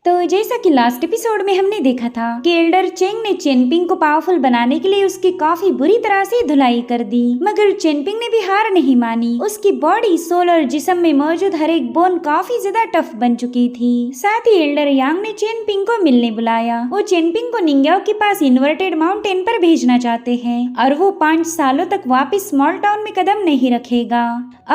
तो जैसा कि लास्ट एपिसोड में हमने देखा था कि एल्डर चेंग ने चेनपिंग को पावरफुल बनाने के लिए उसकी काफी बुरी तरह से धुलाई कर दी, मगर चेनपिंग ने भी हार नहीं मानी। उसकी बॉडी, सोल और जिस्म में मौजूद हर एक बोन काफी ज्यादा टफ बन चुकी थी। साथ ही एल्डर यांग ने चेनपिंग को मिलने बुलाया। वो चेनपिंग को निंग्याओ के पास इन्वर्टेड माउंटेन पर भेजना चाहते हैं और वो 5 सालों तक वापस स्मॉल टाउन में कदम नहीं रखेगा।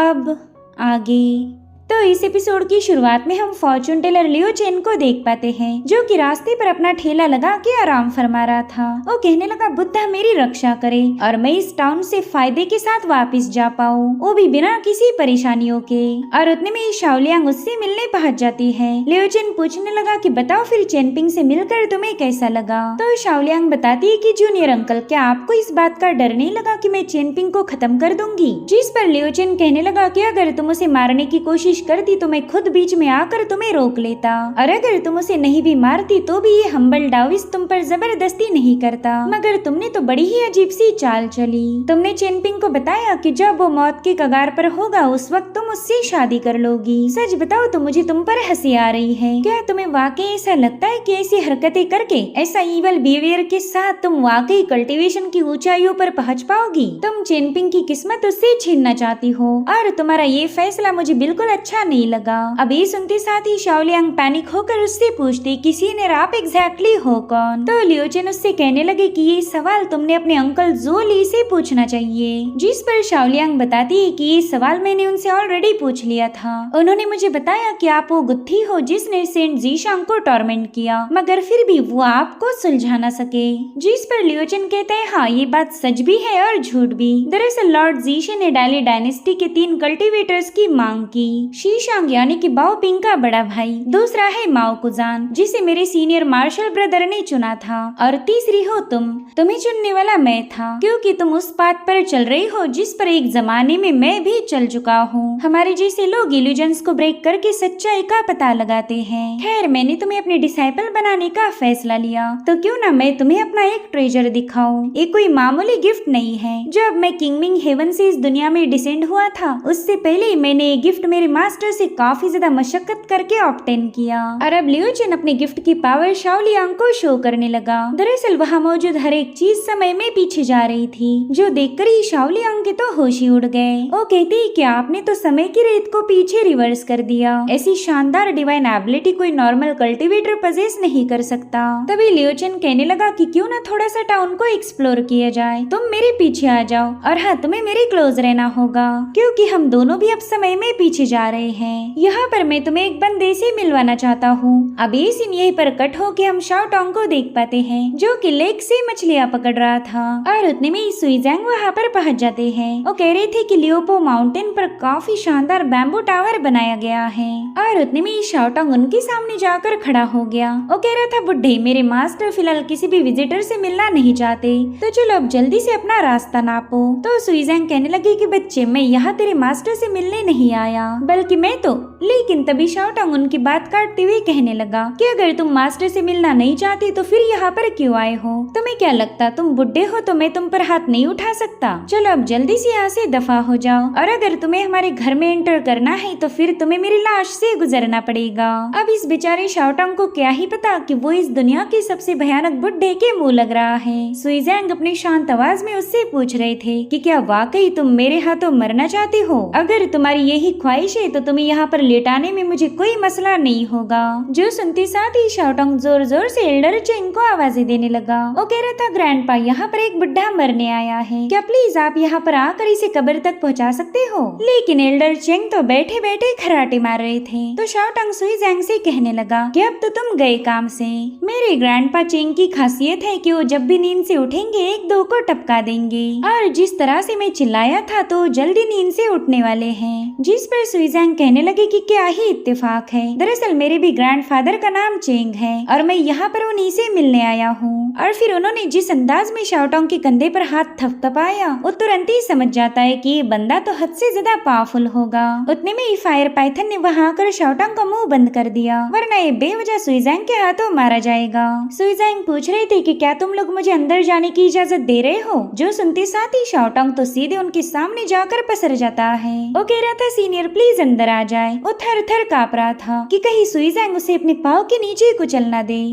अब आगे तो इस एपिसोड की शुरुआत में हम फॉर्चून टेलर लियो चेन को देख पाते हैं, जो कि रास्ते पर अपना ठेला लगा के आराम फरमा रहा था। वो कहने लगा, बुद्धा मेरी रक्षा करे और मैं इस टाउन से फायदे के साथ वापस जा पाऊँ, वो भी बिना किसी परेशानियों के। और उतने में शाओलियांग उससे मिलने पहुंच जाती है। लियो चेन पूछने लगा कि बताओ फिर चेनपिंग से मिलकर तुम्हें कैसा लगा। तो शाओलियांग बताती है कि जूनियर अंकल, क्या आपको इस बात का डर नहीं लगा कि मैं चेनपिंग को खत्म कर दूंगी? जिस पर लियो चेन कहने लगा कि अगर तुम उसे मारने की कोशिश करती तो मैं खुद बीच में आकर तुम्हें रोक लेता, और अगर तुम उसे नहीं भी मारती तो भी ये हम्बल डाविस तुम पर जबरदस्ती नहीं करता। मगर तुमने तो बड़ी ही अजीब सी चाल चली। तुमने चेनपिंग को बताया कि जब वो मौत के कगार पर होगा उस वक्त तुम उससे शादी कर लोगी। सच बताओ तो मुझे तुम पर हंसी आ रही है। क्या तुम्हें वाकई ऐसा लगता है कि ऐसी हरकतें करके, ऐसा ईवल बिहेवियर के साथ तुम वाकई कल्टीवेशन की ऊंचाइयों पर पहुंच पाओगी? तुम चेनपिंग की किस्मत उससे छीनना चाहती हो और तुम्हारा ये फैसला मुझे बिल्कुल अच्छा नहीं लगा। अब ये सुनते साथ ही शाओलियांग पैनिक होकर उससे पूछती कि सीनियर आप एग्जैक्टली हो कौन? तो लियो चेन उससे कहने लगे कि ये सवाल तुमने अपने अंकल जो ली से पूछना चाहिए। जिस पर शाओलियांग बताती है कि ये सवाल मैंने उनसे ऑलरेडी पूछ लिया था। उन्होंने मुझे बताया कि आप वो गुत्थी हो जिसने सेंट जीशांग को टॉर्मेंट किया, मगर फिर भी वो आपको सुलझा न सके। जिस पर लियो चेन कहते हैं, हाँ ये बात सच भी है और झूठ भी। दरअसल लॉर्ड जीशे ने डाली डायनेस्टी के 3 कल्टीवेटर्स की मांग की। शीशांग यानी कि बाओ पिंग का बड़ा भाई, दूसरा है माओ कुजान जिसे मेरे सीनियर मार्शल ब्रदर ने चुना था, और तीसरी हो तुम। तुम्हें चुनने वाला मैं था क्योंकि तुम उस बात पर चल रही हो जिस पर एक जमाने में मैं भी चल चुका हूँ। हमारे जैसे लोग इल्यूजन्स को ब्रेक करके सच्चाई का पता लगाते हैं। खैर मैंने तुम्हें अपने डिसाइपल बनाने का फैसला लिया, तो क्यों ना मैं तुम्हें अपना एक ट्रेजर दिखाऊं। ये कोई मामूली गिफ्ट नहीं है। जब मैं किंगमिंग हेवन से इस दुनिया में डिसेंड हुआ था उससे पहले ही मैंने ये गिफ्ट मेरे मास्टर से काफी ज्यादा मशक्कत करके ऑब्टेन किया। और अब लियो चेन अपने गिफ्ट की पावर शाओलियांग को शो करने लगा। दरअसल वहाँ मौजूद हर एक चीज समय में पीछे जा रही थी, जो देखकर ही शाओलियांग के तो होश ही उड़ गए। वो कहती है कि आपने तो समय की रेत को पीछे रिवर्स कर दिया। ऐसी शानदार डिवाइन एबिलिटी कोई नॉर्मल कल्टीवेटर पजेस नहीं कर सकता। तभी लियो चेन कहने लगा कि क्यों ना थोड़ा सा टाउन को एक्सप्लोर किया जाए। तुम मेरे पीछे आ जाओ, और हाँ तुम्हें मेरे क्लोज रहना होगा क्योंकि हम दोनों भी अब समय में पीछे जा रहे हैं। यहाँ पर मैं तुम्हें एक बंदे से मिलवाना चाहता हूँ। अब ये सीन यहीं पर कट हो के हम शाओ टोंग को देख पाते हैं, जो कि लेक से मछलियाँ पकड़ रहा था। और उतने में सुइजैंग वहाँ पर पहुँच जाते हैं। वो कह रहे थे कि लियोपो माउंटेन पर काफी शानदार बैम्बू टावर बनाया गया है। और उतने में शाओ टोंग उनके सामने जाकर खड़ा हो गया। वो कह रहा था, बुड्ढे मेरे मास्टर फिलहाल किसी भी विजिटर से मिलना नहीं चाहते, तो चलो अब जल्दी से अपना रास्ता नापो। तो सुइजैंग कहने लगे कि बच्चे मैं यहाँ तेरे मास्टर से मिलने नहीं आया, बल्कि मैं तो। लेकिन तभी शाओ टोंग उनकी बात काटते हुए कहने लगा कि अगर तुम मास्टर से मिलना नहीं चाहती तो फिर यहाँ पर क्यों आए हो? तुम्हें क्या लगता तुम बुड्ढे हो तो मैं तुम पर हाथ नहीं उठा सकता? चलो अब जल्दी से यहाँ से दफा हो जाओ, और अगर तुम्हें हमारे घर में एंटर करना है तो फिर तुम्हें मेरी लाश से गुजरना पड़ेगा। अब इस बेचारे शाओ टोंग को क्या ही पता कि वो इस दुनिया के सबसे भयानक बुड्ढे के मुंह लग रहा है। सुइजैंग अपनी शांत आवाज में उससे पूछ रहे थे कि क्या वाकई तुम मेरे हाथों मरना चाहती हो? अगर तुम्हारी यही ख्वाहिश है तो तुम्हें यहाँ पर लेटाने में मुझे कोई मसला नहीं होगा। जो सुनते साथ ही शाओ टोंग जोर जोर से एल्डर चेंग को आवाजें देने लगा। वो कह रहा था, ग्रैंडपा यहाँ पर एक बुढ़ा मरने आया है, क्या प्लीज आप यहाँ पर आकर इसे कब्र तक पहुँचा सकते हो? लेकिन एल्डर चेंग तो बैठे बैठे खराटे मार रहे थे। तो शाओ टोंग सुइजैंग से कहने लगा कि अब तो तुम गए काम से। मेरे ग्रैंडपा चेंग की खासियत है कि वो जब भी नींद से उठेंगे 1-2 को टपका देंगे, और जिस तरह से मैं चिल्लाया था तो जल्दी नींद से उठने वाले हैं। जिस पर सुइजैंग कहने लगे कि क्या ही इत्तेफाक है, दरअसल मेरे भी ग्रैंडफादर का नाम चेंग है और मैं यहाँ पर उन्हीं से मिलने आया हूँ। और फिर उन्होंने जिस अंदाज में शाओ टोंग के कंधे पर हाथ थपथपाया, वो तुरंत ही समझ जाता है कि ये बंदा तो हद से ज्यादा पावरफुल होगा। उतने में ही फायर पाइथन ने वहाँ आकर शाओ टोंग का मुंह बंद कर दिया, वरना ये बेवजह सुइजैंग के हाथों मारा जाएगा। सुइजैंग पूछ रहे थे कि क्या तुम लोग मुझे अंदर जाने की इजाजत दे रहे हो? जो सुनते साथ ही शाओ टोंग तो सीधे उनके सामने जाकर पसर जाता है। वो कह रहा था, सीनियर प्लीज अंदर आ जाए। वो थर थर कांप रहा था कि कहीं सुइजैंग उसे अपने पाँव के नीचे कुचल न दे,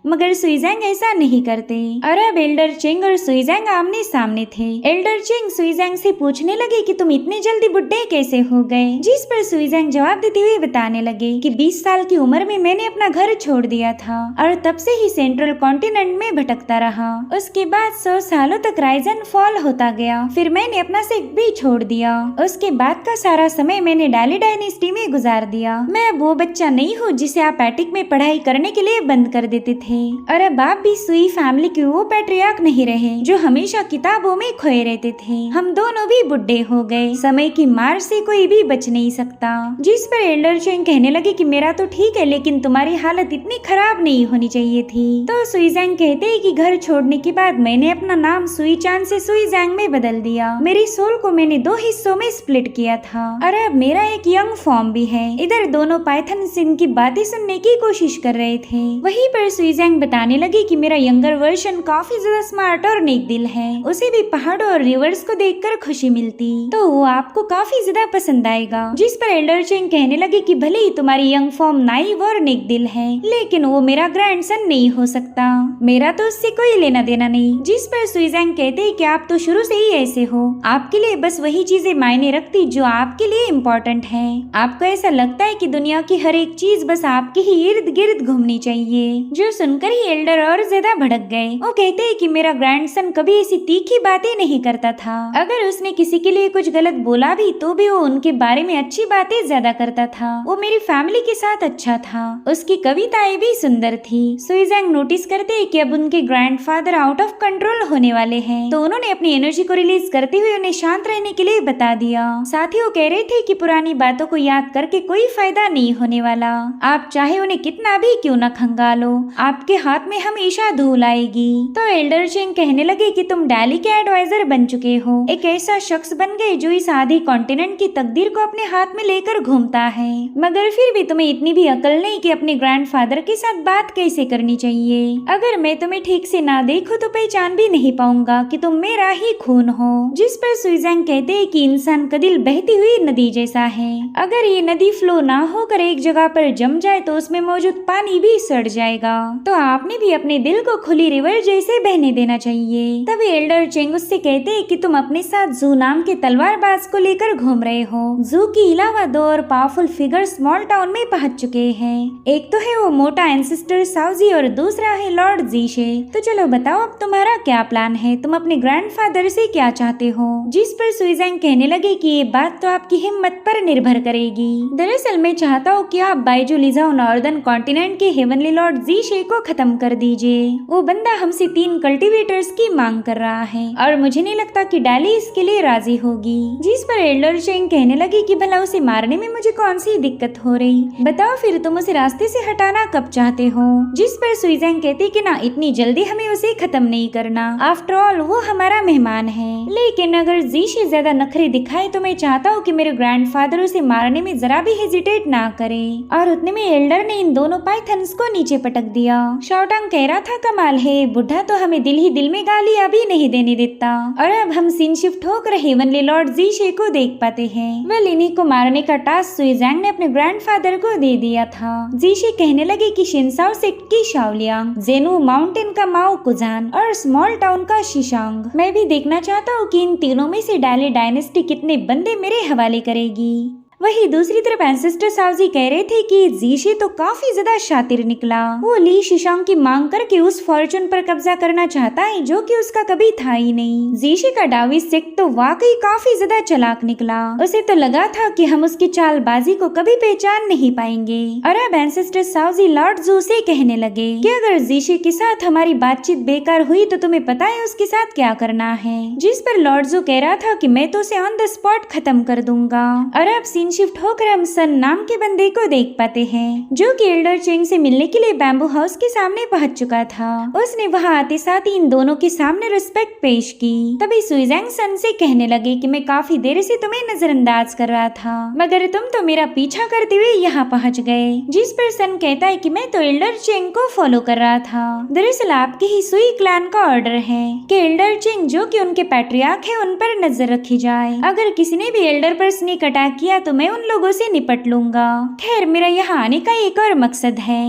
मगर सुइजैंग ऐसा नहीं करते। और अब एल्डर चेंग और सुइजैंग आमने सामने थे। एल्डर चेंग सुइजैंग से पूछने लगे कि तुम इतने जल्दी बुढ़े कैसे हो गए, जिस पर सुइजैंग जवाब देते हुए बताने लगे कि 20 साल की उम्र में मैंने अपना घर छोड़ दिया था और तब से ही सेंट्रल कॉन्टिनेंट में भटकता रहा। उसके बाद 100 सालों तक राइज एंड फॉल होता गया, फिर मैंने अपना सेक्ट भी छोड़ दिया। उसके बाद का सारा समय मैंने डाली डायनेस्टी में गुजार दिया। मैं अब वो बच्चा नहीं हूँ जिसे आप एटिक में पढ़ाई करने के लिए बंद कर देते थे। और अब आप भी सुई फैमिली के वो पैट्रियार्क नहीं रहे जो हमेशा किताबों में खोए रहते थे। हम दोनों भी बुढ़े हो गए, समय की मार से कोई भी बच नहीं सकता। जिस पर एल्डर चेंग कहने लगे कि मेरा तो ठीक है, लेकिन तुम्हारी हालत इतनी खराब नहीं होनी चाहिए थी। तो सुइजैंग कहते हैं कि घर छोड़ने के बाद मैंने अपना नाम सुईचान से सुइजैंग में बदल दिया। मेरी सोल को मैंने 2 हिस्सों में स्प्लिट किया था और अब मेरा एक यंग फॉर्म भी है। इधर दोनों पाइथन इनकी बातें सुनने की कोशिश कर रहे थे। वहीं पर सुइजैंग बताने लगे कि मेरा यंगर वर्जन काफी ज्यादा स्मार्ट और नेक दिल है। उसे भी पहाड़ों और रिवर्स को देखकर खुशी मिलती, तो वो आपको काफी ज्यादा पसंद आएगा। जिस पर एल्डर चेंग कहने लगे कि भले ही तुम्हारी यंग फॉर्म नाइव और नेक दिल है, लेकिन वो मेरा ग्रैंडसन नहीं हो सकता। मेरा तो उससे कोई लेना देना नहीं। जिस पर सुइजैंग कहते हैं कि आप तो शुरू से ही ऐसे हो, आपके लिए बस वही चीजें मायने रखती जो आपके लिए इम्पोर्टेंट है। आपको ऐसा लगता है कि दुनिया की हर एक चीज बस आपके ही इर्द गिर्द घूमनी चाहिए। जो सुनकर ही एल्डर और ज्यादा भड़क गए। वो कहते हैं कि मेरा ग्रैंडसन कभी ऐसी तीखी बातें नहीं करता था। अगर उसने किसी के लिए कुछ गलत बोला भी तो भी वो उनके बारे में अच्छी बातें ज्यादा करता था। वो मेरी फैमिली के साथ अच्छा था। उसकी कविताएं भी सुंदर थी। सुइजैंग नोटिस करते हैं कि अब उनके ग्रैंडफादर आउट ऑफ कंट्रोल होने वाले हैं, तो उन्होंने अपनी एनर्जी को रिलीज करते हुए उन्हें शांत रहने के लिए बता दिया। साथ ही वो कह रहे थे कि पुरानी बातों को याद करके कोई फायदा नहीं होने वाला। आप चाहे उन्हें कितना भी क्यों न खंगालो, आपके हाथ में हमेशा धूल आएगी। तो एल्डर चेंग कहने लगे कि तुम डैली के एडवाइजर बन चुके हो, एक ऐसा शख्स बन गए जो इस आधे कॉन्टिनेंट की तकदीर को अपने हाथ में लेकर घूमता है। मगर फिर भी तुम्हें इतनी भी अकल नहीं कि अपने ग्रैंडफादर के साथ बात कैसे करनी चाहिए। अगर मैं तुम्हें ठीक से ना देखूं तो पहचान भी नहीं पाऊंगा कि तुम मेरा ही खून हो। जिस पर सुइजैंग कहते हैं कि इंसान का दिल बहती हुई नदी जैसा है। अगर ये नदी फ्लो ना होकर एक जगह पर जम जाए तो उसमें मौजूद पानी भी सड़ जाएगा। तो आपने भी अपने दिल को खुली रिवर जैसे बहने देना चाहिए। तभी एल्डर चेंग उससे कहते हैं कि तुम अपने साथ जू नाम के तलवारबाज को लेकर घूम रहे हो। जू के अलावा 2 और पावरफुल फिगर स्मॉल टाउन में पहुंच चुके हैं। एक तो है वो मोटा एंसेस्टर साउजी और दूसरा है लॉर्ड जीशे। तो चलो बताओ अब तुम्हारा क्या प्लान है, तुम अपने ग्रैंडफादर से क्या चाहते हो। जिस पर सुइजैंग कहने लगे कि ये बात तो आपकी हिम्मत पर निर्भर करेगी। दरअसल मैं चाहता हूँ कि आप बाइजू लिजाओ नॉर्दर्न कॉन्टिनेंट के हेवनली लॉर्ड जीशे को खत्म कर दीजिए। वो बंदा हमसे 3 कल्टीवेटर्स की मांग कर रहा है और मुझे नहीं लगता कि डैली इसके लिए राजी होगी। जिस पर एल्डर चेंग कहने लगे कि भला उसे मारने में मुझे कौन सी दिक्कत हो रही, बताओ फिर तुम उसे रास्ते से हटाना कब चाहते हो। जिस पर सुइजैंग कहती कि ना, इतनी जल्दी हमें उसे खत्म नहीं करना, आफ्टर ऑल वो हमारा मेहमान है। लेकिन अगर जीशे ज्यादा नखरे दिखाए तो मैं चाहता हूँ कि मेरे ग्रैंडफादर उसे मारने में जरा भी हेजिटेट ना करे। और उतने में एल्डर ने इन दोनों पाइथन्स को नीचे पटक दिया। शॉटंग कह रहा था कमाल है, बुढ़ा तो हमें दिल ही दिल में गालियां भी नहीं देने देता। और अब हम सीन शिफ्ट होकर हेवनली लॉर्ड जीशे को देख पाते हैं। वेल, इन्हीं को मारने का टास्क सुइजैंग ने अपने ग्रैंडफादर को दे दिया था। जीशे कहने लगे कि शिनसाओ सेक्ट की शाओलियांग, जेनु माउंटेन का माओ कुजान और स्मॉल टाउन का शिशांग। मैं भी देखना चाहता हूँ कि इन तीनों में से डाली डायनेस्टी कितने बंदे मेरे हवाले करेगी। वही दूसरी तरफ एंसेस्टर साउजी कह रहे थे कि जीशे तो काफी ज्यादा शातिर निकला। वो ली शिशांग की मांग करके उस फॉर्चून पर कब्जा करना चाहता है जो कि उसका कभी था ही नहीं। जीशे का डाविस सेक्ट तो वाकई काफी ज्यादा चालाक निकला। उसे तो लगा था कि हम उसकी चालबाजी को कभी पहचान नहीं पाएंगे। और अब एंसेस्टर साउजी लॉर्ड जू से कहने लगे कि अगर जीशे के साथ हमारी बातचीत बेकार हुई तो तुम्हें पता है उसके साथ क्या करना है। जिस पर लॉर्ड जू कह रहा था कि मैं तो उसे ऑन द स्पॉट खत्म कर दूंगा। और अब सीन शिफ्ट होकर हम सन नाम के बंदे को देख पाते हैं जो कि एल्डर चेंग से मिलने के लिए बैम्बू हाउस के सामने पहुंच चुका था। उसने वहां आते साथ ही इन दोनों के सामने रिस्पेक्ट पेश की। तभी सुइजैंग सन से कहने लगे कि मैं काफी देर से तुम्हें नजरअंदाज कर रहा था, मगर तुम तो मेरा पीछा करते हुए यहाँ पहुँच गए। जिस पर सन कहता है कि मैं तो एल्डर चेंग को फॉलो कर रहा था। दरअसल आपके ही सुई क्लैन का ऑर्डर है कि एल्डर चेंग जो कि उनके पैट्रियार्क है उन पर नजर रखी जाए। अगर किसी ने भी एल्डर पर स्नेक अटैक किया तो मैं उन लोगों से निपट लूंगा। खैर, मेरा यहाँ आने का एक और मकसद है।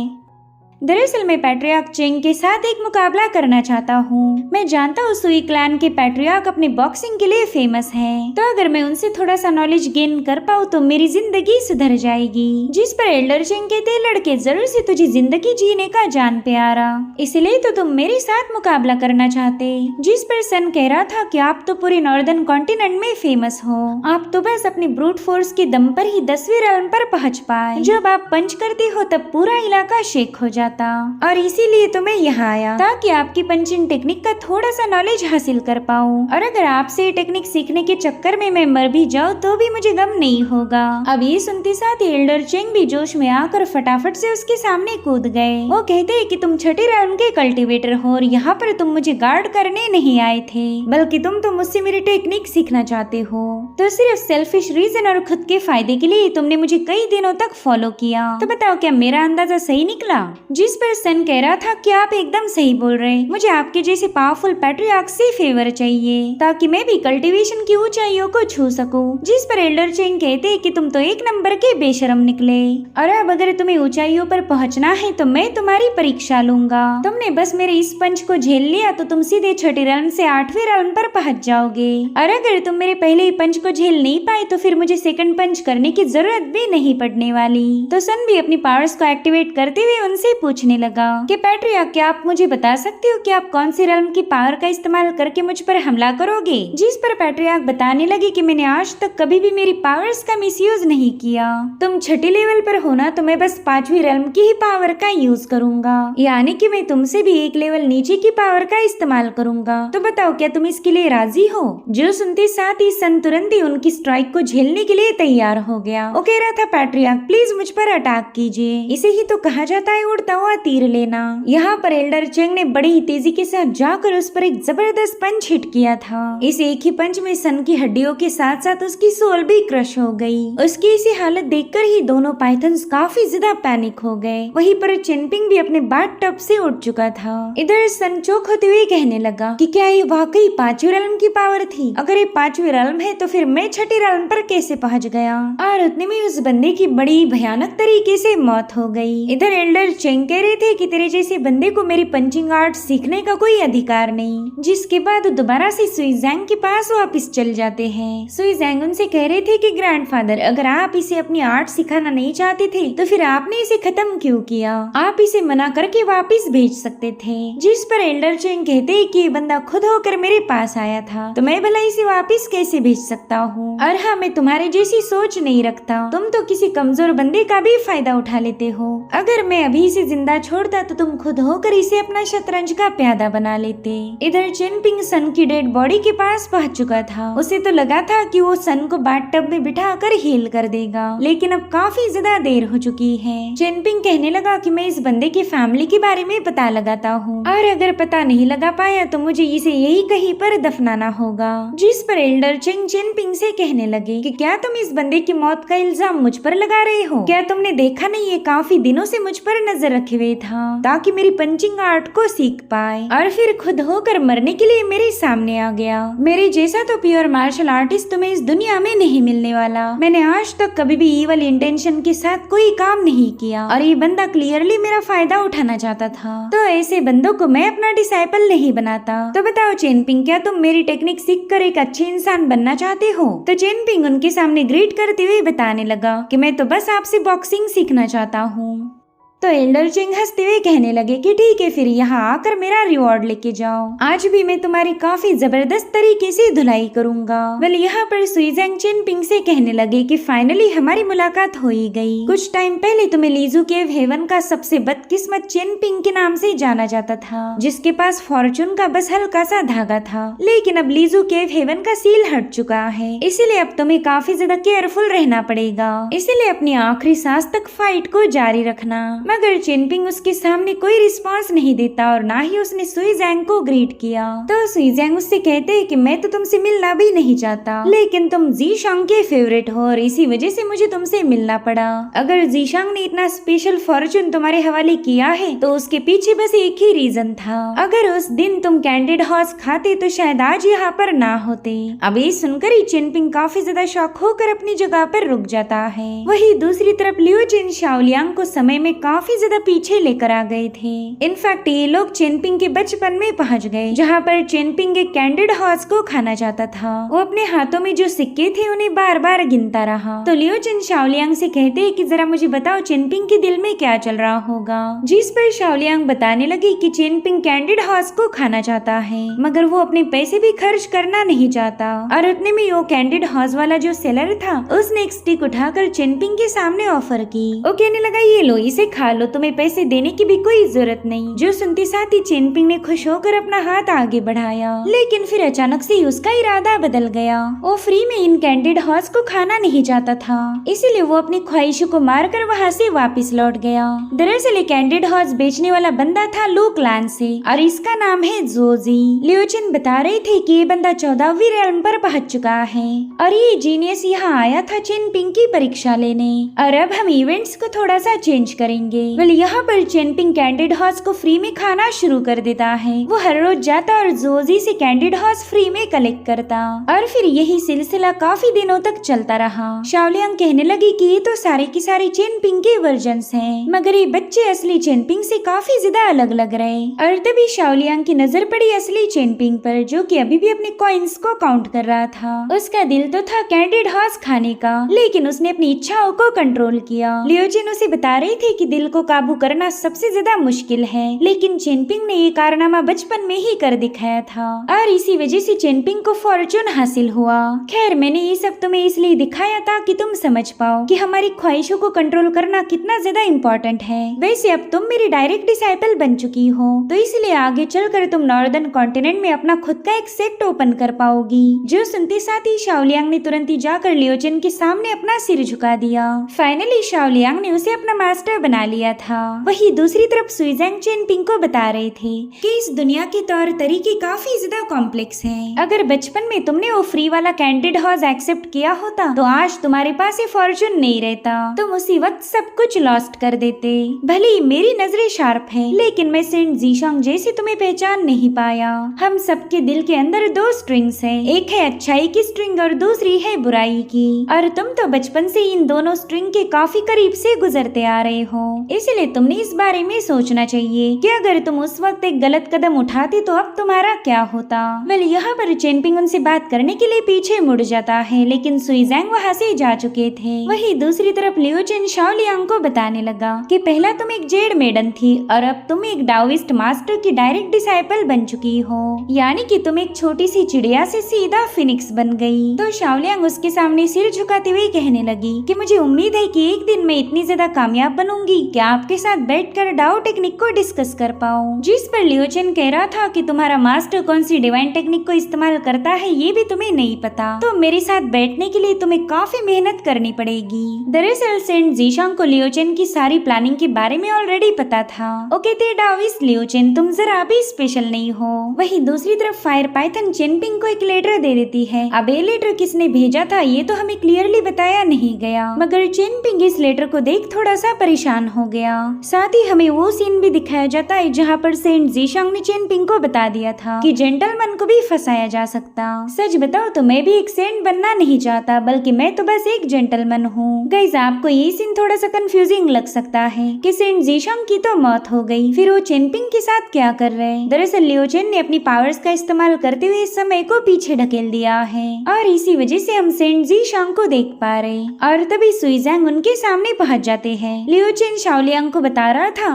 दरअसल मैं पैट्रियार्क चेंग के साथ एक मुकाबला करना चाहता हूँ। मैं जानता हूँ सुई क्लैन के पैट्रियार्क अपने बॉक्सिंग के लिए फेमस हैं। तो अगर मैं उनसे थोड़ा सा नॉलेज गेन कर पाऊँ तो मेरी जिंदगी सुधर जाएगी। जिस पर एल्डर चेंग कहते, लड़के जरूर से तुझे जिंदगी जीने का जान प्यारा, इसलिए तो तुम मेरे साथ मुकाबला करना चाहते। जिस पर सन कह रहा था कि आप तो पूरे नॉर्दर्न कॉन्टिनेंट में फेमस हो, आप तो बस अपनी ब्रूट फोर्स के दम पर ही 10वीं रैंक पर पहुँच पाए। जब आप पंच करते हो तब पूरा इलाका शेक हो जाता, और इसीलिए तो मैं यहाँ आया ताकि आपकी पंचिंग टेक्निक का थोड़ा सा नॉलेज हासिल कर पाऊँ। और अगर आपसे ये टेक्निक सीखने के चक्कर में मैं मर भी जाऊँ तो भी मुझे गम नहीं होगा। अब ये सुनते साथ एल्डर चेंग भी जोश में आकर फटाफट से उसके सामने कूद गए। वो कहते हैं कि तुम छठे राउंड के कल्टीवेटर हो और यहाँ पर तुम मुझे गार्ड करने नहीं आए थे, बल्कि तुम तो मुझसे मेरी टेक्निक सीखना चाहते हो। तो सिर्फ सेल्फिश रीजन और खुद के फायदे के लिए तुमने मुझे कई दिनों तक फॉलो किया। तो बताओ, क्या मेरा अंदाजा सही निकला? जिस पर सन कह रहा था कि आप एकदम सही बोल रहे, मुझे आपके जैसे पावरफुल पैट्रियार्क से फेवर चाहिए ताकि मैं भी कल्टीवेशन की ऊंचाइयों को छू सकूं। जिस पर एल्डर चेंग कहते कि तुम तो एक नंबर के बेशरम निकले, और अब अगर तुम्हें ऊंचाइयों पर पहुंचना है तो मैं तुम्हारी परीक्षा लूंगा। तुमने बस मेरे इस पंच को झेल लिया तो तुम सीधे छठे राउंड से 8वें राउंड पर पहुंच जाओगे, और अगर तुम मेरे पहले ही पंच को झेल नहीं पाए तो फिर मुझे सेकंड पंच करने की जरूरत भी नहीं पड़ने वाली। तो सन भी अपनी पावर्स को एक्टिवेट करते हुए उनसे पूछने लगा कि पैट्रियार्क, क्या आप मुझे बता सकते हो कि आप कौन सी रेल्म की पावर का इस्तेमाल करके मुझ पर हमला करोगे? जिस पर पैट्रियार्क बताने लगे कि मैंने आज तक कभी भी मेरी पावर्स का मिसयूज नहीं किया। तुम छठी लेवल पर हो ना, तो मैं बस 5वीं रेल्म की ही पावर का यूज करूंगा, यानी कि मैं तुमसे भी एक लेवल नीचे की पावर का इस्तेमाल करूंगा। तो बताओ, क्या तुम इसके लिए राजी हो? जो सुनते साथ ही सन तुरंत ही उनकी स्ट्राइक को झेलने के लिए तैयार हो गया। वो कह रहा था, पैट्रियार्क प्लीज मुझ पर अटैक कीजिए, इसे ही तो कहा जाता है उड़ता हुआ तीर लेना। यहाँ पर एल्डर चेंग ने बड़ी ही तेजी के साथ जाकर उस पर एक जबरदस्त पंच हिट किया था। इस एक ही पंच में सन की हड्डियों के साथ साथ उसकी सोल भी क्रश हो गई। उसकी इसी हालत देखकर ही दोनों पाइथन्स काफी ज्यादा पैनिक हो गए। वहीं पर चेनपिंग भी अपने बाथ टब से उठ चुका था। इधर सन चौक होते हुए कहने लगा कि क्या ये वाकई 5वीं रेल्म की पावर थी? अगर ये 5वीं रेल्म है तो फिर मैं छठी रेल्म पर कैसे पहुँच गया? और उतने में उस बंदे की बड़ी भयानक तरीके से मौत हो गई। इधर एल्डर चेंग कह रहे थे कि तेरे जैसे बंदे को मेरी पंचिंग आर्ट सीखने का कोई अधिकार नहीं, जिसके बाद दोबारा से सुइजैंग के पास वापस चल जाते हैं। सुइजैंग उनसे कह रहे थे कि ग्रैंडफादर, अगर आप इसे अपनी आर्ट सिखाना नहीं चाहते थे तो फिर आपने इसे खत्म क्यों किया? आप इसे मना करके वापस भेज सकते थे। जिस पर एल्डर चेंग कहते कि ये बंदा खुद होकर मेरे पास आया था, तो मैं भला इसे वापस कैसे भेज सकता हूँ? और हाँ, मैं तुम्हारे जैसी सोच नहीं रखता, तुम तो किसी कमजोर बंदे का भी फायदा उठा लेते हो। अगर मैं अभी इसे जिंदा छोड़ता तो तुम खुद होकर इसे अपना शतरंज का प्यादा बना लेते। इधर चेनपिंग सन की डेड बॉडी के पास पहुंच चुका था। उसे तो लगा था कि वो सन को बाथ टब में बिठाकर हील कर देगा, लेकिन अब काफी ज्यादा देर हो चुकी है। चेनपिंग कहने लगा कि मैं इस बंदे की फैमिली के बारे में पता लगाता हूँ, और अगर पता नहीं लगा पाया तो मुझे इसे यही कहीं पर दफनाना होगा। जिस पर एल्डर चेंग चेनपिंग से कहने लगे कि क्या तुम इस बंदे की मौत का इल्जाम मुझ पर लगा रहे हो? क्या तुमने देखा नहीं, ये काफी दिनों से मुझ पर नजर रखे हुए था ताकि मेरी पंचिंग आर्ट को सीख पाए, और फिर खुद होकर मरने के लिए मेरे सामने आ गया। मेरे जैसा तो प्योर मार्शल आर्टिस्ट तुम्हें इस दुनिया में नहीं मिलने वाला। मैंने आज तक कभी भी ईवल इंटेंशन के साथ कोई काम नहीं किया, और ये बंदा क्लियरली मेरा फायदा उठाना चाहता था। तो ऐसे बंदों को मैं अपना डिसाइपल नहीं बनाता। तो बताओ चेनपिंग, क्या तुम मेरी टेक्निक सीख कर एक अच्छे इंसान बनना चाहते हो? तो चेनपिंग उनके सामने ग्रीट करते हुए बताने लगा कि मैं तो बस आपसे बॉक्सिंग सीखना चाहता हूँ। तो एल्डर चेंग हंसते हुए कहने लगे कि ठीक है, फिर यहाँ आकर मेरा रिवॉर्ड लेके जाओ। आज भी मैं तुम्हारी काफी जबरदस्त तरीके से धुलाई करूंगा। वेल, यहाँ पर सुइजैंग चेनपिंग से कहने लगे कि फाइनली हमारी मुलाकात हो ही गई। कुछ टाइम पहले तुम्हें लीजू केव हेवन का सबसे बदकिस्मत चेनपिंग के नाम से जाना जाता था, जिसके पास फॉर्चून का बस हल्का सा धागा था। लेकिन अब लीजू केव हेवन का सील हट चुका है, इसीलिए अब तुम्हें काफी ज्यादा केयरफुल रहना पड़ेगा। इसीलिए अपनी आखिरी सांस तक फाइट को जारी रखना। मगर चेनपिंग उसके सामने कोई रिस्पॉन्स नहीं देता और ना ही उसने सुई जैंग को ग्रीट किया। तो सुई जैंग उससे कहते हैं कि मैं तो तुमसे मिलना भी नहीं चाहता, लेकिन तुम जीशांग के फेवरेट हो और इसी वजह से मुझे तुमसे मिलना पड़ा। अगर जीशांग ने इतना स्पेशल फॉर्चून तुम्हारे हवाले किया है तो उसके पीछे बस एक ही रीजन था। अगर उस दिन तुम कैंडिड हॉर्स खाते तो शायद आज यहाँ पर ना होते। अब ये सुनकर ही चेनपिंग काफी ज्यादा शॉक होकर अपनी जगह पर रुक जाता है। वही दूसरी तरफ लियो चिन शाओलियांग को समय में काफी ज्यादा पीछे लेकर आ गए थे। इनफैक्ट ये लोग चेनपिंग के बचपन में पहुँच गए जहाँ पर चेनपिंग एक कैंडिड हॉर्स को खाना चाहता था। वो अपने हाथों में जो सिक्के थे उन्हें बार बार गिनता रहा। तो लियो चिन शाओलियांग से कहते हैं कि जरा मुझे बताओ चेनपिंग के दिल में क्या चल रहा होगा। जिस पर शाओलियांग बताने लगी कि चेनपिंग कैंडिड हॉर्स को खाना चाहता है मगर वो अपने पैसे भी खर्च करना नहीं चाहता। और उतने में वो कैंडिड हॉर्स वाला जो सेलर था उसने एक स्टिक उठाकर चेनपिंग के सामने ऑफर की। वो कहने लगा ये लो इसे खा लो, तुम्हें पैसे देने की भी कोई जरूरत नहीं। जो सुनते साथ ही चेनपिंग ने खुश होकर अपना हाथ आगे बढ़ाया, लेकिन फिर अचानक से उसका इरादा बदल गया। वो फ्री में इन कैंडिड हॉर्स को खाना नहीं चाहता था, इसीलिए वो अपनी ख्वाहिशों को मारकर वहाँ से वापस लौट गया। दरअसल ये कैंडिड हॉर्स बेचने वाला बंदा था लू क्लैन से और इसका नाम है जोजी। लियो चिन बता रहे थे कि ये बंदा 14वीं रेल्म पर पहुंच चुका है और ये जीनियस यहाँ आया था चेनपिंग की परीक्षा लेने। और अब हम इवेंट्स को थोड़ा सा चेंज करेंगे। वेल यहाँ पर चेनपिंग कैंडिड हॉर्स को फ्री में खाना शुरू कर देता है। वो हर रोज जाता और जोजी से कैंडिड हॉर्स फ्री में कलेक्ट करता और फिर यही सिलसिला काफी दिनों तक चलता रहा। शाओलियांग कहने लगी कि ये तो सारे की सारे चेनपिंग के वर्जन्स हैं, मगर ये बच्चे असली चेनपिंग से काफी ज्यादा अलग लग रहे। और तभी शाओलियांग की नजर पड़ी असली चेनपिंग पर जो कि अभी भी अपने कॉइन्स को काउंट कर रहा था। उसका दिल तो था कैंडिड हॉर्स खाने का, लेकिन उसने अपनी इच्छाओं को कंट्रोल किया। लियो चिन उसे बता रहे थे कि दिल को काबू करना सबसे ज्यादा मुश्किल है, लेकिन चेनपिंग ने ये कारनामा बचपन में ही कर दिखाया था और इसी वजह से चेनपिंग को फॉर्चून हासिल हुआ। खैर मैंने ये सब तुम्हें इसलिए दिखाया था कि तुम समझ पाओ कि हमारी ख्वाहिशों को कंट्रोल करना कितना ज्यादा इम्पोर्टेंट है। वैसे अब तुम मेरी डायरेक्ट डिसाइपल बन चुकी हो, तो इसलिए आगे चलकर तुम नॉर्दर्न कॉन्टिनेंट में अपना खुद का एक सेक्ट ओपन कर पाओगी। जो सुनते साथ ही शाओलियांग ने तुरंत ही जाकर लियो चिन के सामने अपना सिर झुका दिया। फाइनली शाओलियांग ने उसे अपना मास्टर बना लिया था। वही दूसरी तरफ सुइजैंग चेनपिंग को बता रहे थे कि इस दुनिया के तौर तरीके काफी ज्यादा कॉम्प्लेक्स हैं। अगर बचपन में तुमने वो फ्री वाला कैंडिड हॉर्स एक्सेप्ट किया होता तो आज तुम्हारे पास ये फॉर्चून नहीं रहता, तुम उसी वक्त सब कुछ लॉस्ट कर देते। भले ही मेरी नजरें शार्प है, लेकिन मैं सेंट जीशांग जैसे तुम्हें पहचान नहीं पाया। हम सबके दिल के अंदर दो स्ट्रिंग्स हैं, एक है अच्छाई की स्ट्रिंग और दूसरी है बुराई की, और तुम तो बचपन से इन दोनों स्ट्रिंग के काफी करीब से गुजरते आ रहे हो। इसलिए तुमने इस बारे में सोचना चाहिए कि अगर तुम उस वक्त एक गलत कदम उठाते तो अब तुम्हारा क्या होता। वेल यहाँ पर चेनपिंग उनसे बात करने के लिए पीछे मुड़ जाता है, लेकिन सुइजैंग वहाँ से जा चुके थे। वही दूसरी तरफ लियो चिन शाओलियांग को बताने लगा कि पहला तुम एक जेड मेडन थी और अब तुम एक डाओइस्ट मास्टर की डायरेक्ट डिसाइपल बन चुकी हो, यानी कि तुम एक छोटी सी चिड़िया से सीधा फिनिक्स बन गई। तो शाओलियांग उसके सामने सिर झुकाते हुए कहने लगी कि मुझे उम्मीद है कि एक दिन मैं इतनी ज्यादा कामयाब बनूंगी कि आपके साथ बैठकर डाओ टेक्निक को डिस्कस कर पाऊं। जिस पर लियो चिन कह रहा था कि तुम्हारा मास्टर कौन सी डिवाइन टेक्निक को इस्तेमाल करता है ये भी तुम्हें नहीं पता, तो मेरे साथ बैठने के लिए तुम्हें काफी मेहनत करनी पड़ेगी। दरअसल सेंट जीशांग को लियो चिन की सारी प्लानिंग के बारे में ऑलरेडी पता था। वो कहते डाओइस्ट लियो चिन तुम जरा भी स्पेशल नहीं हो। वही दूसरी तरफ फायर पाइथन चेनपिंग को एक लेटर दे देती है। अब ये लेटर किसने भेजा था ये तो हमें क्लियरली बताया नहीं गया, मगर चेनपिंग इस लेटर को देख थोड़ा सा परेशान हो गया। साथ ही हमें वो सीन भी दिखाया जाता है जहाँ पर सेंट जीशांग ने चेनपिंग को बता दिया था कि जेंटलमैन को भी फंसाया जा सकता। सच बताओ तो मैं भी एक सेंट बनना नहीं चाहता, बल्कि मैं तो बस एक जेंटलमैन हूँ। गाइस आपको ये सीन थोड़ा सा कंफ्यूजिंग लग सकता है कि सेंट जीशांग की तो मौत हो गई, फिर वो चेनपिंग के साथ क्या कर रहे हैं। दरअसल लियो चिन ने अपनी पावर्स का इस्तेमाल करते हुए समय को पीछे ढकेल दिया है और इसी वजह से हम सेंट जीशांग को देख पा रहे। और तभी सुइजैंग उनके सामने पहुंच जाते हैं। लियो चिन शाओलियांग को बता रहा था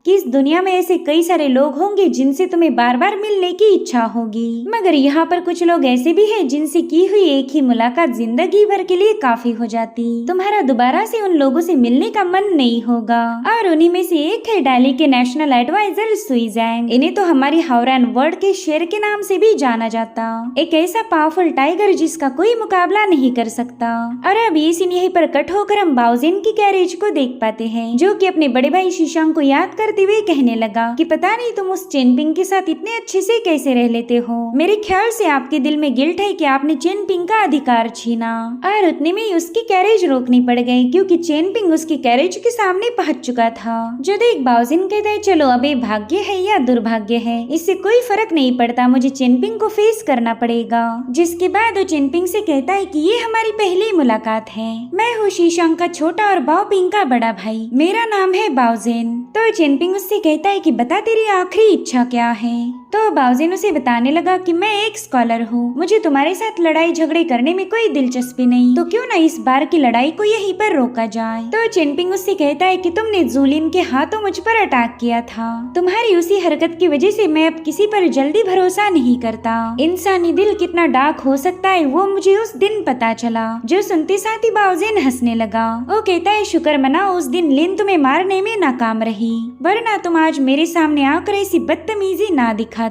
कि इस दुनिया में ऐसे कई सारे लोग होंगे जिनसे तुम्हें बार बार मिलने की इच्छा होगी, मगर यहाँ पर कुछ लोग ऐसे भी हैं जिनसे की हुई एक ही मुलाकात जिंदगी भर के लिए काफी हो जाती। तुम्हारा दोबारा से उन लोगों से मिलने का मन नहीं होगा। और उन्हीं में से एक है डाली के नेशनल एडवाइजर सुई जैंग। इन्हें तो हमारी हावरान वर्ल्ड के शेर के नाम से भी जाना जाता। एक ऐसा पावरफुल टाइगर जिसका कोई मुकाबला नहीं कर सकता। और अब इस सीन यहीं पर कट होकर हम बाओजिन की कैरेज को देख पाते हैं, जो कि अपने बड़े भाई शीशांग को याद करते हुए कहने लगा कि पता नहीं तुम उस चेनपिंग के साथ इतने अच्छे से कैसे रह लेते हो। मेरे ख्याल से आपके दिल में गिल्ट है कि आपने चेनपिंग का अधिकार छीना। और उतने में ही उसकी कैरेज रोकनी पड़ गई, क्योंकि चेनपिंग उसकी कैरेज के सामने पहुंच चुका था। जो देख बाओजिन कहता है चलो अब ये भाग्य है या दुर्भाग्य है, इससे कोई फर्क नहीं पड़ता, मुझे चेनपिंग को फेस करना पड़ेगा। जिसके बाद वो चेनपिंग से कहता है कि ये हमारी पहली मुलाकात है। मैं हूँ शीशांग का छोटा और बाओपिंग का बड़ा भाई, मेरा नाम है बाओजिन। तो चेनपिंग उससे कहता है कि बता तेरी आखिरी इच्छा क्या है। तो बाओजिन उसे बताने लगा कि मैं एक स्कॉलर हूँ, मुझे तुम्हारे साथ लड़ाई झगड़े करने में कोई दिलचस्पी नहीं, तो क्यों ना इस बार की लड़ाई को यहीं पर रोका जाए। तो चेनपिंग उससे कहता है कि तुमने जूलिन के हाथों मुझ पर अटैक किया था, तुम्हारी उसी हरकत की वजह से मैं अब किसी पर जल्दी भरोसा नहीं करता। इंसानी दिल कितना डार्क हो सकता है वो मुझे उस दिन पता चला। जो सुनते साथ ही बाओजिन हंसने लगा। वो कहता है शुक्र मनाओ उस दिन लिन तुम्हें मारने में नाकाम रही, वरना तुम आज मेरे सामने आकर ऐसी बदतमीजी ना दिखाते।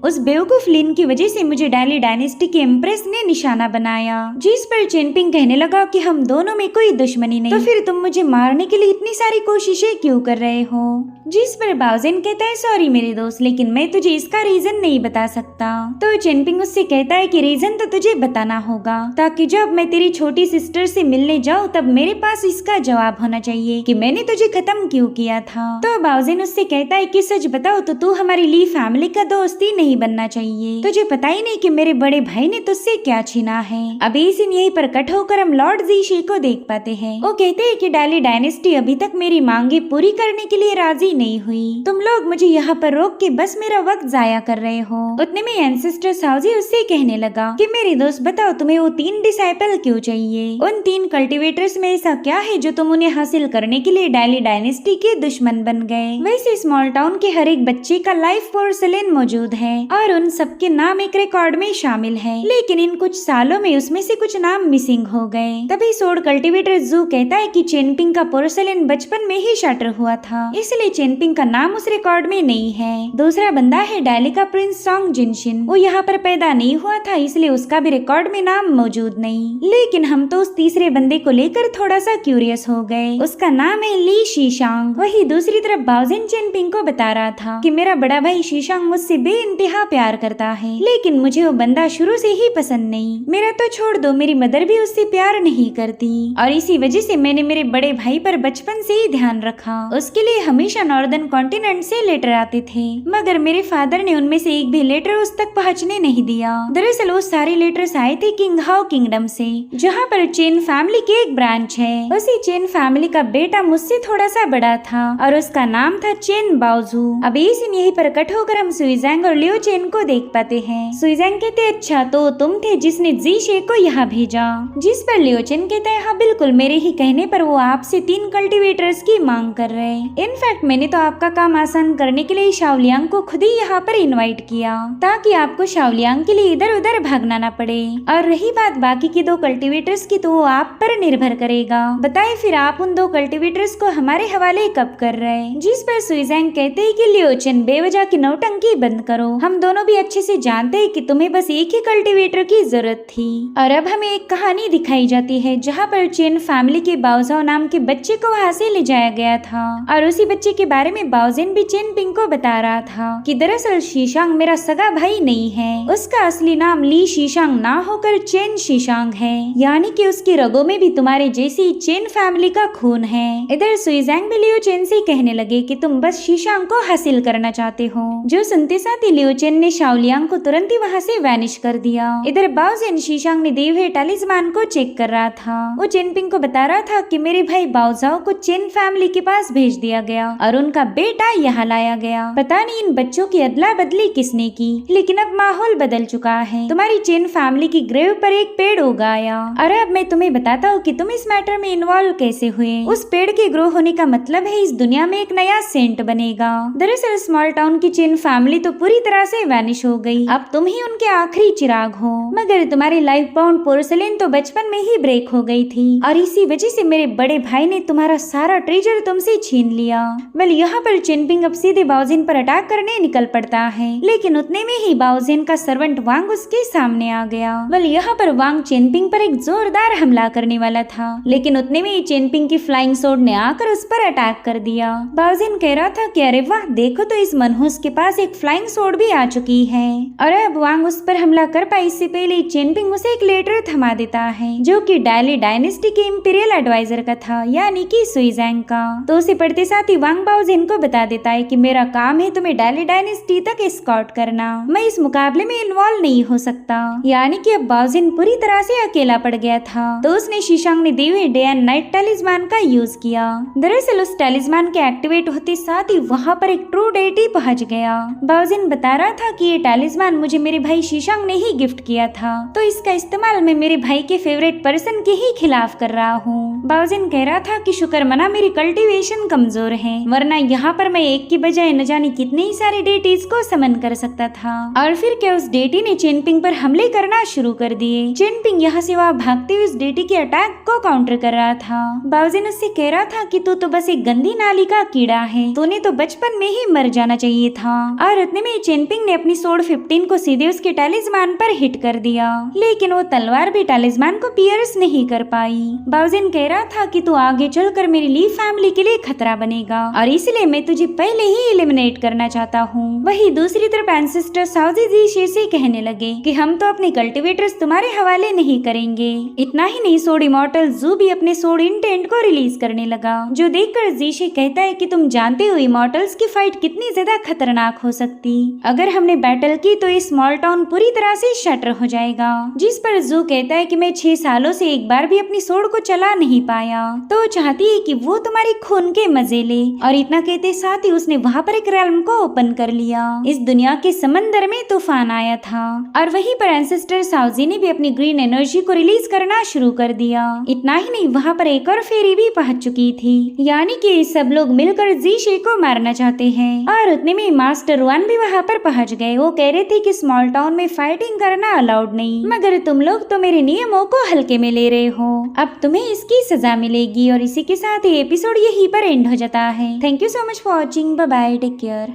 उस बेवकूफ लिन की वजह से मुझे डाली डायनेस्टी के एम्प्रेस ने निशाना बनाया। जिस पर चेनपिंग कहने लगा कि हम दोनों में कोई दुश्मनी नहीं, तो फिर तुम मुझे मारने के लिए इतनी सारी कोशिशें क्यों कर रहे हो। जिस पर बाओजिन कहता है सॉरी मेरे दोस्त, लेकिन मैं तुझे इसका रीजन नहीं बता सकता। तो चेनपिंग उससे कहता है कि रीजन तो तुझे बताना होगा, ताकि जब मैं तेरी छोटी सिस्टर से मिलने जाऊँ तब मेरे पास इसका जवाब होना चाहिए कि मैंने तुझे खत्म क्यों किया था। तो बाओजिन उससे कहता है कि सच बताओ तो तू हमारी ली फैमिली का दोस्ती नहीं बनना चाहिए, तुझे पता ही नहीं कि मेरे बड़े भाई ने तुझसे क्या छीना है। अभी इस यहीं पर कट होकर हम लॉर्ड जीशी को देख पाते हैं। वो कहते हैं कि डाली डायनेस्टी अभी तक मेरी मांगे पूरी करने के लिए राजी नहीं हुई, तुम लोग मुझे यहाँ पर रोक के बस मेरा वक्त जाया कर रहे हो। उतने में एंसेस्टर साउजी उससे कहने लगा कि मेरे दोस्त बताओ तुम्हें वो 3 डिसाइपल क्यों चाहिए, उन 3 कल्टिवेटर्स में ऐसा क्या है जो तुम उन्हें हासिल करने के लिए डाली डायनेस्टी के दुश्मन बन गए। वैसे स्मॉल टाउन के हर एक बच्चे का लाइफ पोर्सिलेन मौजूद है और उन सबके नाम एक रिकॉर्ड में शामिल है, लेकिन इन कुछ सालों में उसमें से कुछ नाम मिसिंग हो गए। तभी सोड कल्टिवेटर जू कहता है कि चेनपिंग का पोर्सिलेन बचपन में ही शाटर हुआ था, इसलिए चेनपिंग का नाम उस रिकॉर्ड में नहीं है। दूसरा बंदा है डाली का प्रिंस सॉन्ग जिनशिन, वो यहाँ पर पैदा नहीं हुआ था, इसलिए उसका भी रिकॉर्ड में नाम मौजूद नहीं। लेकिन हम तो उस तीसरे बंदे को लेकर थोड़ा सा क्यूरियस हो गए, उसका नाम है ली शीशांग। वही दूसरी तरफ बाओजिन चेनपिंग को बता रहा था कि मेरा बड़ा भाई शीशांग मुझसे बेइंतहा प्यार करता है, लेकिन मुझे वो बंदा शुरू से ही पसंद नहीं। मेरा तो छोड़ दो, मेरी मदर भी उससे प्यार नहीं करती और इसी वजह से मैंने मेरे बड़े भाई पर बचपन से ही ध्यान रखा। उसके लिए हमेशा नॉर्दर्न कॉन्टिनेंट से लेटर आते थे, मगर मेरे फादर ने उनमें से एक भी लेटर उस तक पहुंचने नहीं दिया। दरअसल वो सारे लेटर्स आए थे किंग हाउ किंगडम से, जहाँ पर चेन फैमिली की एक ब्रांच है। उसी चेन फैमिली का बेटा मुझसे थोड़ा सा बड़ा था और उसका नाम था चेन बाओजू। अब इस यहीं पर कट होकर हम सुइजैंग और लियो चेन को देख पाते हैं। सुइजैंग कहते अच्छा तो तुम थे जिसने जी शे को यहाँ भेजा। जिस पर लियो चेन कहता है हाँ बिल्कुल, मेरे ही कहने पर वो आपसे 3 कल्टिवेटर्स की मांग कर रहे हैं। इनफैक्ट मैंने तो आपका काम आसान करने के लिए शाओलियांग को खुद ही यहाँ पर इनवाइट किया, ताकि आपको शाओलियांग के लिए इधर उधर भागना न पड़े। और रही बात बाकी की 2 कल्टिवेटर्स की, तो वो आप पर निर्भर करेगा। बताए फिर आप उन 2 कल्टिवेटर्स को हमारे हवाले कब कर रहे। जिस पर सुइजैंग कहते हैं कि लियो चेन बेवजह की नौटंकी बंद करो, हम दोनों भी अच्छे से जानते हैं कि तुम्हें बस एक ही कल्टिवेटर की जरूरत थी। और अब हमें एक कहानी दिखाई जाती है जहाँ पर चेन फैमिली के बाओजाओ नाम के बच्चे को वहाँ से ले जाया गया था और उसी बच्चे के बारे में बाओजिन भी चेनपिंग को बता रहा था कि दरअसल शीशांग मेरा सगा भाई नहीं है, उसका असली नाम ली शीशांग ना होकर चेन शीशांग है, यानी कि उसकी रगों में भी तुम्हारे जैसी चेन फैमिली का खून है। इधर सुइजैंग भी लियो चेन से कहने लगे कि तुम बस शीशांग को हासिल करना चाहते हो। जो सुनते के साथ ही लियो चेन ने शाओलियांग को तुरंत ही वहाँ से वैनिश कर दिया। इधर बाओजिन शीशांग ने दिए हुए टैलिस्मान को चेक कर रहा था। वो चेनपिंग को बता रहा था कि मेरे भाई बाओजाओ को चेन फैमिली के पास भेज दिया गया और उनका बेटा यहाँ लाया गया। पता नहीं इन बच्चों की अदला बदली किसने की, लेकिन अब माहौल बदल चुका है। तुम्हारी चेन फैमिली की ग्रेव पर एक पेड़ उगाया। अरे अब मैं तुम्हें बताता हूँ कि तुम इस मैटर में इन्वॉल्व कैसे हुए। उस पेड़ के ग्रो होने का मतलब है इस दुनिया में एक नया सेंट बनेगा। दरअसल स्मॉल टाउन की चेन फैमिली तो पूरी तरह से वैनिश हो गई। अब तुम ही उनके आखिरी चिराग हो। मगर तुम्हारी लाइफ बाउंड पोर्सलिन तो बचपन में ही ब्रेक हो गई थी और इसी वजह से मेरे बड़े भाई ने तुम्हारा सारा ट्रेजर तुमसे छीन लिया। वेल यहाँ पर चेनपिंग अब सीधे बाओजिन पर अटैक करने निकल पड़ता है, लेकिन उतने में ही बाओजिन का सर्वेंट वांग उसके सामने आ गया। वेल यहाँ पर वांग चेनपिंग पर एक जोरदार हमला करने वाला था, लेकिन उतने में ही चेनपिंग की फ्लाइंग सोर्ड ने आकर उस पर अटैक कर दिया। बाओजिन कह रहा था कि अरे वाह, देखो तो इस मनहूस के पास एक फ्लाइंग सोर्ड भी आ चुकी है। और अब वांग उस पर हमला कर पाई इससे पहले चेनपिंग उसे एक लेटर थमा देता है, जो कि डायली डायनेस्टी के इंपीरियल एडवाइजर का था, यानी कि सुइजैंग का। तो उसे पढ़ते साथ ही वांग बाओजिन को बता देता है कि मेरा काम है तुम्हें डायली डायनेस्टी तक एस्कॉर्ट करना, मैं इस मुकाबले में इन्वॉल्व नहीं हो सकता। यानी कि अब बाओजिन पूरी तरह से अकेला पड़ गया था। तो उसने शीशांग ने दिए हुए डे एंड नाइट टैलिस्मान का यूज किया। दरअसल उस टैलिस्मान के एक्टिवेट होते साथ ही वहाँ पर एक ट्रू डेटी पहुँच गया। बाओजिन बता रहा था कि ये टैलिस्मान मुझे मेरे भाई शीशांग ने ही गिफ्ट किया था, तो इसका इस्तेमाल मैं मेरे भाई के फेवरेट पर्सन के ही खिलाफ कर रहा हूँ। बाओजिन कह रहा था कि शुक्र मना मेरी कल्टीवेशन कमजोर है, वरना यहाँ पर मैं एक की बजाय न जाने कितने ही सारे डेटीज को समन कर सकता था। और फिर क्या उस डेटी ने चेनपिंग पर हमले करना शुरू कर दिए। चेनपिंग यहाँ से वहाँ भागते हुए उस डेटी के अटैक को काउंटर कर रहा था। बाओजिन उससे कह रहा था कि तू तो बस एक गंदी नाली का कीड़ा है, तूने तो बचपन में ही मर जाना चाहिए था। और उतने में चेनपिंग ने अपनी सोर्ड 15 को सीधे उसके टैलिस्मान पर हिट कर दिया, लेकिन वो तलवार भी टैलिस्मान को पियर्स नहीं कर पाई। बाओजिन कह रहा था कि तू आगे चलकर मेरी ली फैमिली के लिए खतरा बनेगा और इसलिए मैं तुझे पहले ही एलिमिनेट करना चाहता हूँ। वही दूसरी तरफ एंसेस्टर साउजी जी शेसे कहने लगे कि हम तो अपने कल्टीवेटर्स तुम्हारे हवाले नहीं करेंगे। इतना ही नहीं, सोड इमॉर्टल जू भी अपने सोड इंटेंट को रिलीज करने लगा, जो देखकर जीशे कहता है कि तुम जानते हो इमॉर्टल्स की फाइट कितनी ज्यादा खतरनाक हो सकती। अगर हमने बैटल की तो ये स्मॉल टाउन पूरी तरह से शटर हो जाएगा। जिस पर जू कहता है कि मैं 6 सालों से एक बार भी अपनी सोड को चला नहीं पाया, तो चाहती है कि वो तुम्हारी खून के मजे ले। और इतना कहते साथ ही उसने वहाँ पर एक रेल्म को ओपन कर लिया। इस दुनिया के समंदर में तूफान आया था और वहीं पर एंसेस्टर साउजी ने भी अपनी ग्रीन एनर्जी को रिलीज करना शुरू कर दिया। इतना ही नहीं, वहाँ पर एक और फेरी भी पहुंच चुकी थी, यानी कि सब लोग मिलकर जीशे को मारना चाहते हैं। और उतने में मास्टर वन भी वहाँ पर पहुंच गए। वो कह रहे थे कि स्मॉल टाउन में फाइटिंग करना अलाउड नहीं, मगर तुम लोग तो मेरे नियमों को हल्के में ले रहे हो, अब तुम्हें इसकी सजा मिलेगी। और इसी के साथ ये एपिसोड यहीं पर एंड हो जाता है। Thank you so much for watching. Bye bye, take care.